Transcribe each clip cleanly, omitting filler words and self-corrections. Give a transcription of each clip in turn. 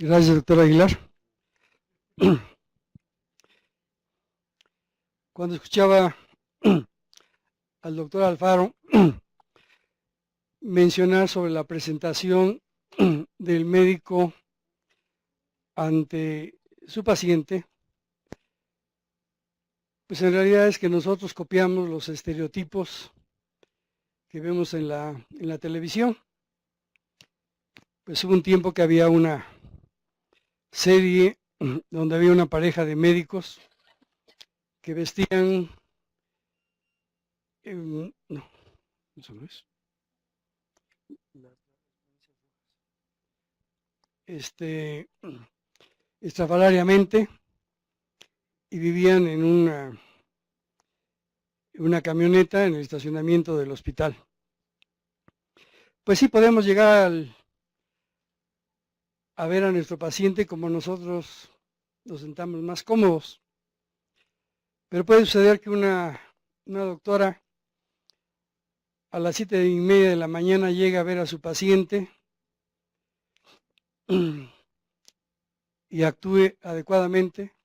Gracias, doctor Aguilar. Cuando escuchaba al doctor Alfaro mencionar sobre la presentación del médico ante su paciente, pues en realidad es que nosotros copiamos los estereotipos que vemos en la televisión. Pues hubo un tiempo que había una serie donde había una pareja de médicos que vestían, no, eso no es, estrafalariamente, y vivían en una camioneta en el estacionamiento del hospital. Pues sí, podemos llegar a ver a nuestro paciente como nosotros nos sentamos más cómodos. Pero puede suceder que una doctora a las 7:30 de la mañana llega a ver a su paciente y actúe adecuadamente,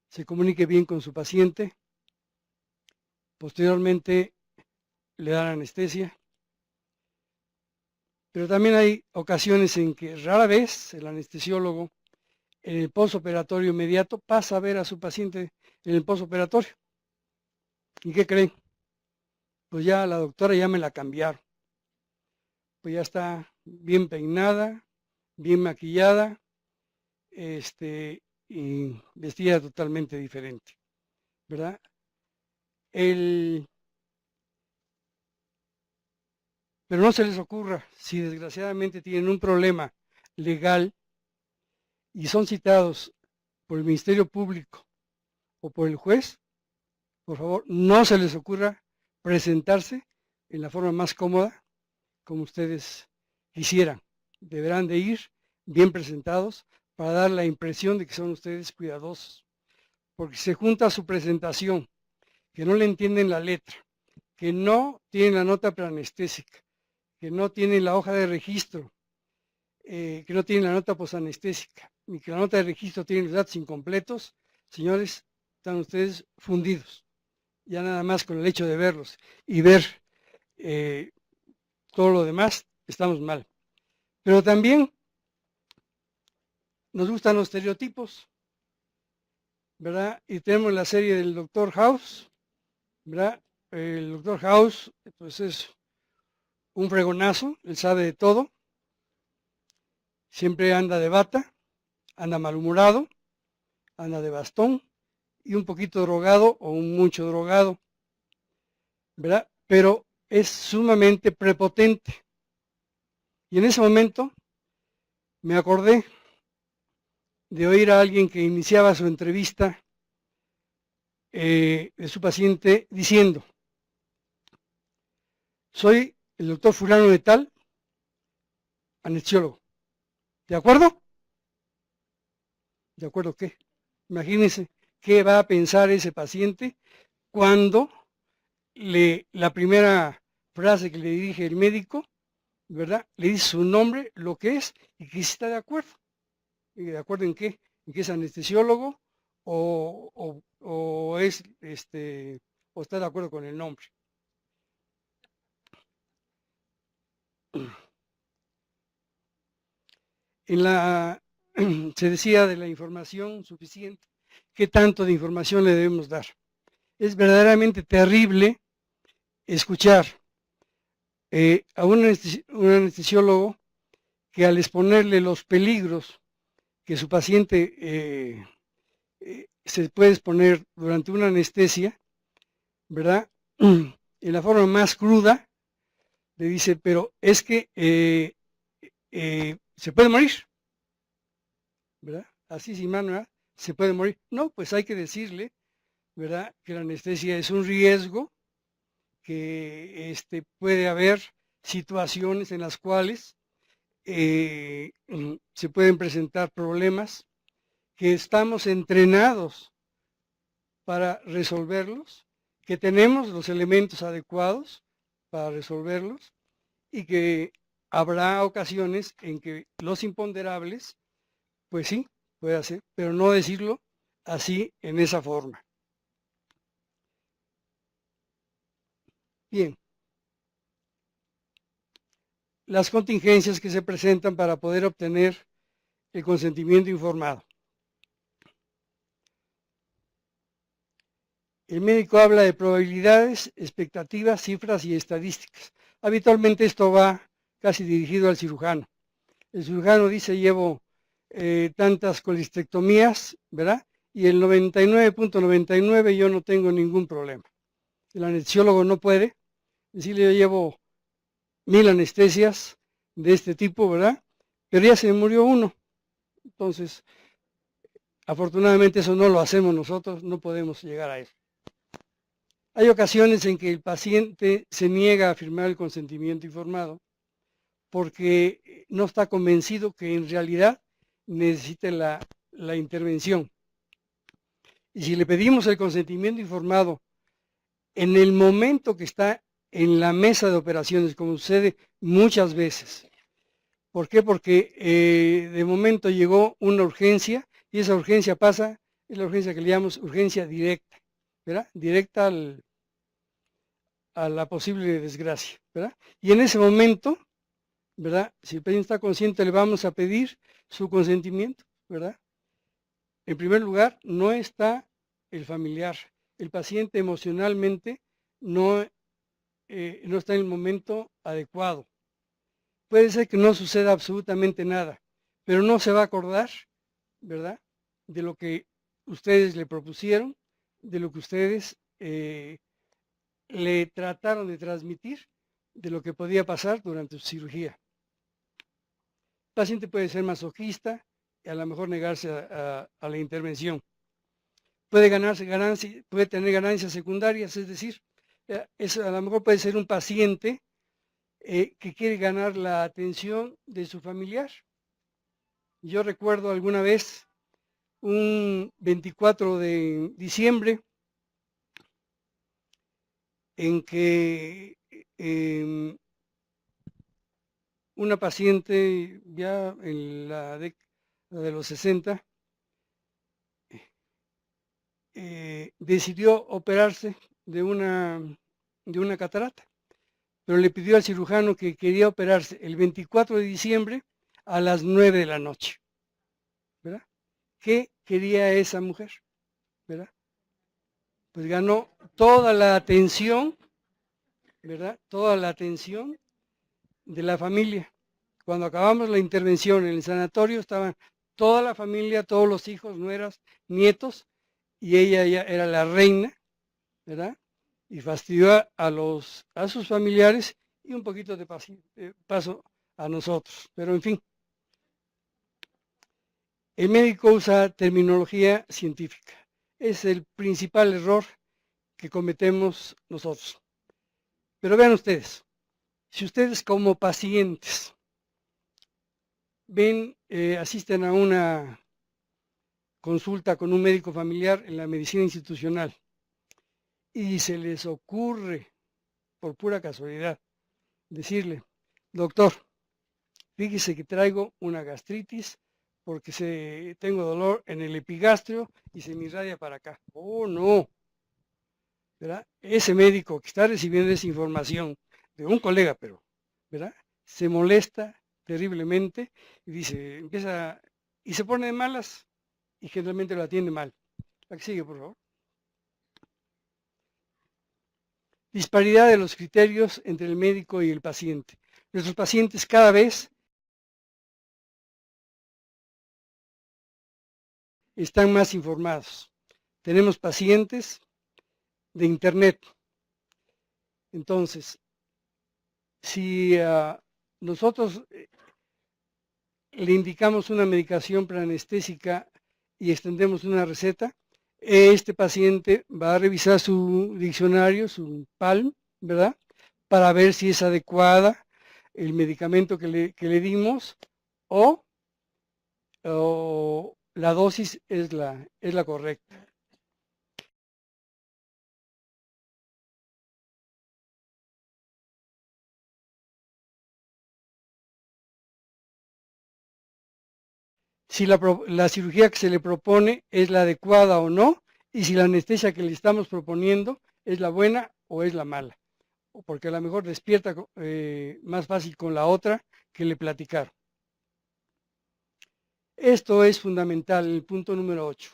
se comunique bien con su paciente, posteriormente le dan anestesia. Pero también hay ocasiones en que rara vez el anestesiólogo en el postoperatorio inmediato pasa a ver a su paciente en el postoperatorio. ¿Y qué creen? Pues ya la doctora ya me la cambiaron. Pues ya está bien peinada, bien maquillada, y vestida totalmente diferente, ¿verdad? Pero no se les ocurra, si desgraciadamente tienen un problema legal y son citados por el Ministerio Público o por el juez, por favor, no se les ocurra presentarse en la forma más cómoda como ustedes quisieran. Deberán de ir bien presentados para dar la impresión de que son ustedes cuidadosos, porque se junta su presentación, que no le entienden la letra, que no tienen la nota preanestésica, que no tienen la hoja de registro, que no tienen la nota posanestésica, ni que la nota de registro tiene los datos incompletos. Señores, están ustedes fundidos. Ya nada más con el hecho de verlos y ver todo lo demás, estamos mal. Pero también nos gustan los estereotipos, ¿verdad? Y tenemos la serie del Dr. House, ¿verdad? El Dr. House, pues es un fregonazo, él sabe de todo, siempre anda de bata, anda malhumorado, anda de bastón y un poquito drogado o un mucho drogado, ¿verdad? Pero es sumamente prepotente. Y en ese momento me acordé de oír a alguien que iniciaba su entrevista de su paciente diciendo: soy el doctor fulano de tal, anestesiólogo. ¿De acuerdo? ¿De acuerdo qué? Imagínense qué va a pensar ese paciente cuando la primera frase que le dirige el médico, ¿verdad? Le dice su nombre, lo que es, y que sí está de acuerdo. ¿Y de acuerdo en qué? En que es anestesiólogo o es o está de acuerdo con el nombre. Se decía de la información suficiente. ¿Qué tanto de información le debemos dar? Es verdaderamente terrible escuchar a un anestesiólogo que al exponerle los peligros que su paciente se puede exponer durante una anestesia, ¿verdad? En la forma más cruda, le dice, pero es que se puede morir, ¿verdad? Así sin mano, se puede morir. No, pues hay que decirle, ¿verdad? Que la anestesia es un riesgo, que puede haber situaciones en las cuales se pueden presentar problemas, que estamos entrenados para resolverlos, que tenemos los elementos adecuados para resolverlos y que habrá ocasiones en que los imponderables Pues sí, puede hacer, pero no decirlo así en esa forma. Bien, las contingencias que se presentan para poder obtener el consentimiento informado. El médico habla de probabilidades, expectativas, cifras y estadísticas. Habitualmente esto va casi dirigido al cirujano. El cirujano dice, llevo tantas colistectomías, ¿verdad? Y el 99.99 yo no tengo ningún problema. El anestesiólogo no puede decirle, yo llevo 1000 anestesias de este tipo, ¿verdad? Pero ya se me murió uno. Entonces, afortunadamente eso no lo hacemos nosotros, no podemos llegar a eso. Hay ocasiones en que el paciente se niega a firmar el consentimiento informado porque no está convencido que en realidad necesite la intervención. Y si le pedimos el consentimiento informado en el momento que está en la mesa de operaciones, como sucede muchas veces. ¿Por qué? Porque de momento llegó una urgencia y esa urgencia pasa, es la urgencia que le llamamos urgencia directa, ¿verdad? Directa a la posible desgracia, ¿verdad? Y en ese momento, ¿verdad? Si el paciente está consciente, le vamos a pedir su consentimiento, ¿verdad? En primer lugar, no está el familiar. El paciente emocionalmente no está en el momento adecuado. Puede ser que no suceda absolutamente nada, pero no se va a acordar, ¿verdad? De lo que ustedes le propusieron, de lo que ustedes le trataron de transmitir, de lo que podía pasar durante su cirugía. El paciente puede ser masoquista y a lo mejor negarse a la intervención. Puede puede tener ganancias secundarias, es decir, a lo mejor puede ser un paciente que quiere ganar la atención de su familiar. Yo recuerdo alguna vez, un 24 de diciembre, en que una paciente ya en la década de los 60 decidió operarse de una catarata, pero le pidió al cirujano que quería operarse el 24 de diciembre a las 9 de la noche, ¿verdad? ¿Qué quería esa mujer? ¿Verdad? Pues ganó toda la atención, ¿verdad? Toda la atención de la familia. Cuando acabamos la intervención en el sanatorio, estaban toda la familia, todos los hijos, nueras, nietos, y ella ya era la reina, ¿verdad? Y fastidió a sus familiares y un poquito de paso a nosotros. Pero en fin, el médico usa terminología científica. Es el principal error que cometemos nosotros. Pero vean ustedes, si ustedes como pacientes asisten a una consulta con un médico familiar en la medicina institucional y se les ocurre, por pura casualidad, decirle, doctor, fíjese que traigo una gastritis porque tengo dolor en el epigastrio y se me irradia para acá. Oh, no, ¿verdad? Ese médico que está recibiendo esa información de un colega, pero, ¿verdad? Se molesta terriblemente y empieza, y se pone de malas y generalmente lo atiende mal. La que sigue, por favor. Disparidad de los criterios entre el médico y el paciente. Nuestros pacientes cada vez están más informados. Tenemos pacientes de internet. Entonces, si nosotros le indicamos una medicación preanestésica y extendemos una receta, este paciente va a revisar su diccionario, su PALM, ¿verdad? Para ver si es adecuada el medicamento que le dimos o la dosis es la correcta. si la cirugía que se le propone es la adecuada o no, y si la anestesia que le estamos proponiendo es la buena o es la mala, porque a lo mejor despierta más fácil con la otra que le platicaron. Esto es fundamental, el punto número 8.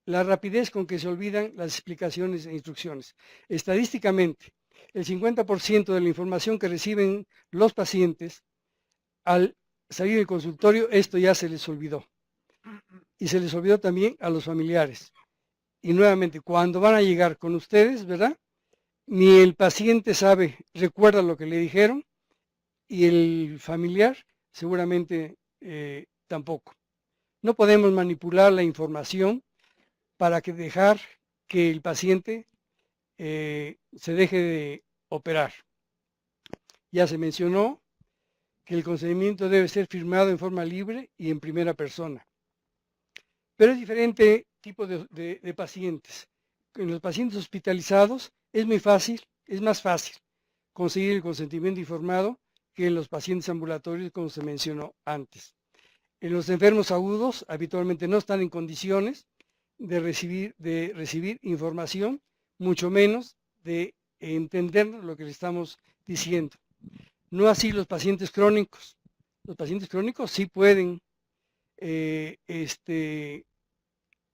La rapidez con que se olvidan las explicaciones e instrucciones. Estadísticamente, el 50% de la información que reciben los pacientes al salir del consultorio, esto ya se les olvidó. Y se les olvidó también a los familiares. Y nuevamente, cuando van a llegar con ustedes, ¿verdad? Ni el paciente recuerda lo que le dijeron, y el familiar seguramente tampoco. No podemos manipular la información para dejar que el paciente se deje de operar. Ya se mencionó que el consentimiento debe ser firmado en forma libre y en primera persona. Pero es diferente tipo de pacientes. En los pacientes hospitalizados es más fácil conseguir el consentimiento informado que en los pacientes ambulatorios, como se mencionó antes. En los enfermos agudos habitualmente no están en condiciones de recibir información, mucho menos de entender lo que le estamos diciendo. No así los pacientes crónicos. Los pacientes crónicos sí pueden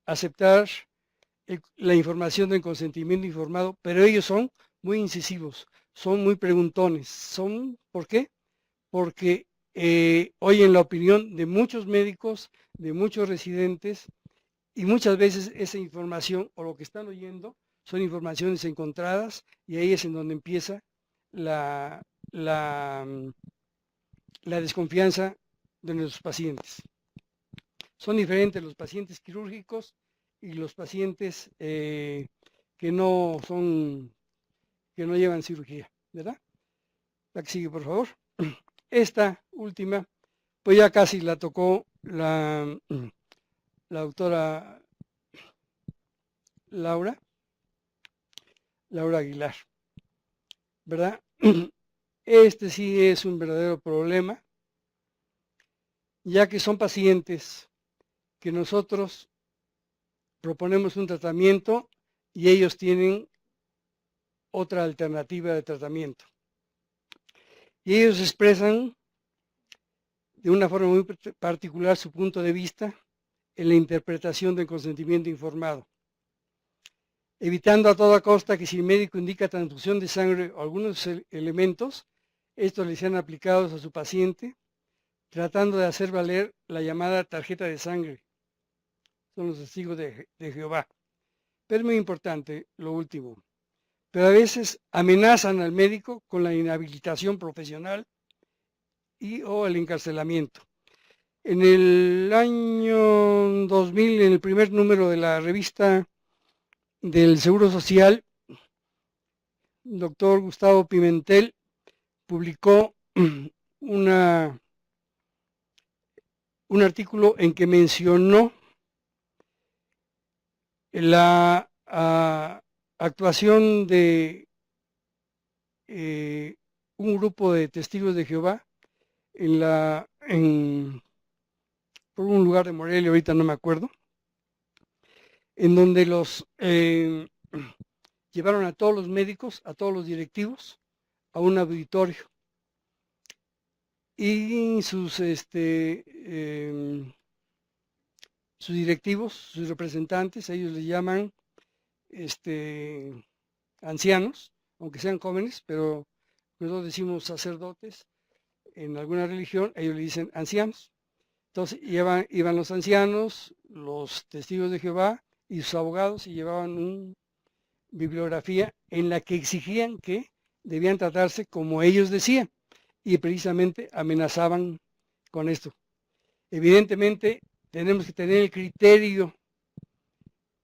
aceptar la información del consentimiento informado, pero ellos son muy incisivos, son muy preguntones. ¿Por qué? Porque oyen la opinión de muchos médicos, de muchos residentes, y muchas veces esa información o lo que están oyendo son informaciones encontradas, y ahí es en donde empieza la desconfianza de nuestros pacientes. Son diferentes los pacientes quirúrgicos y los pacientes que no llevan cirugía, ¿verdad? La que sigue, por favor. Esta última, pues ya casi la tocó la doctora Laura Aguilar, ¿verdad? Este sí es un verdadero problema, ya que son pacientes que nosotros proponemos un tratamiento y ellos tienen otra alternativa de tratamiento. Y ellos expresan de una forma muy particular su punto de vista en la interpretación del consentimiento informado, evitando a toda costa que si el médico indica transfusión de sangre o algunos elementos, estos les sean aplicados a su paciente, tratando de hacer valer la llamada tarjeta de sangre. Son los testigos de Jehová. Pero es muy importante lo último. Pero a veces amenazan al médico con la inhabilitación profesional o el encarcelamiento. En el año 2000, en el primer número de la revista del Seguro Social, el doctor Gustavo Pimentel publicó un artículo en que mencionó la actuación de un grupo de testigos de Jehová por un lugar de Morelia, ahorita no me acuerdo, en donde los llevaron a todos los médicos, a todos los directivos, a un auditorio. Y sus directivos, sus representantes, ellos les llaman ancianos, aunque sean jóvenes, pero nosotros decimos sacerdotes. En alguna religión ellos le dicen ancianos. Entonces iban los ancianos, los testigos de Jehová y sus abogados, y llevaban una bibliografía en la que exigían que debían tratarse como ellos decían, y precisamente amenazaban con esto. Evidentemente tenemos que tener el criterio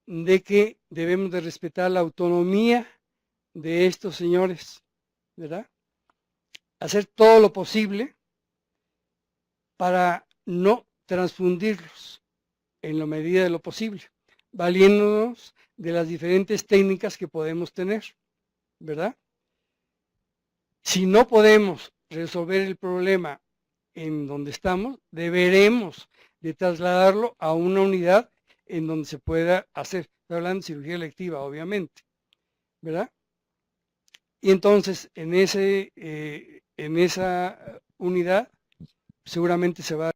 de que debemos de respetar la autonomía de estos señores, ¿verdad? Hacer todo lo posible para no transfundirlos en la medida de lo posible, valiéndonos de las diferentes técnicas que podemos tener, ¿verdad? Si no podemos resolver el problema en donde estamos, deberemos de trasladarlo a una unidad en donde se pueda hacer. Estoy hablando de cirugía electiva, obviamente, ¿verdad? Y entonces en esa unidad seguramente se va a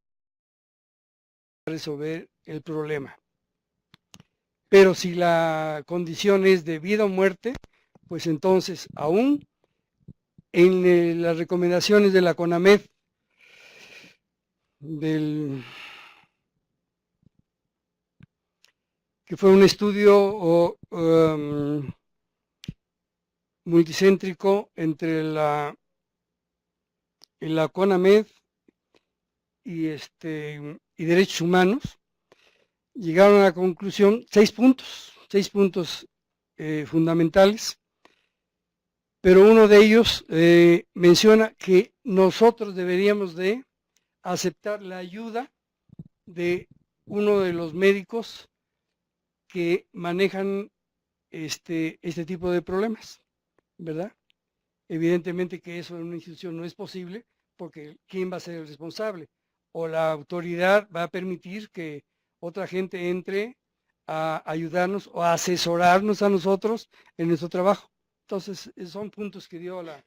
resolver el problema. Pero si la condición es de vida o muerte, pues entonces aún en las recomendaciones de la CONAMED que fue un estudio multicéntrico entre la CONAMED y derechos humanos, llegaron a la conclusión 6 puntos fundamentales, pero uno de ellos menciona que nosotros deberíamos de aceptar la ayuda de uno de los médicos que manejan este tipo de problemas, ¿verdad? Evidentemente que eso en una institución no es posible, porque ¿quién va a ser el responsable? O la autoridad va a permitir que otra gente entre a ayudarnos o a asesorarnos a nosotros en nuestro trabajo. Entonces, son puntos que dio la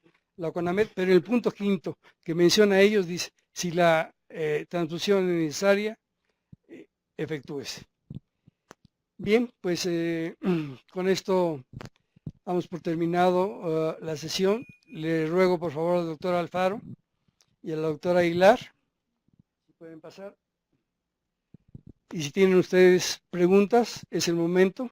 CONAMED, pero el punto quinto que menciona ellos dice, si la transfusión es necesaria, efectúese. Bien, pues con esto damos por terminado la sesión. Le ruego por favor al doctor Alfaro y a la doctora Aguilar, si pueden pasar. Y si tienen ustedes preguntas, es el momento.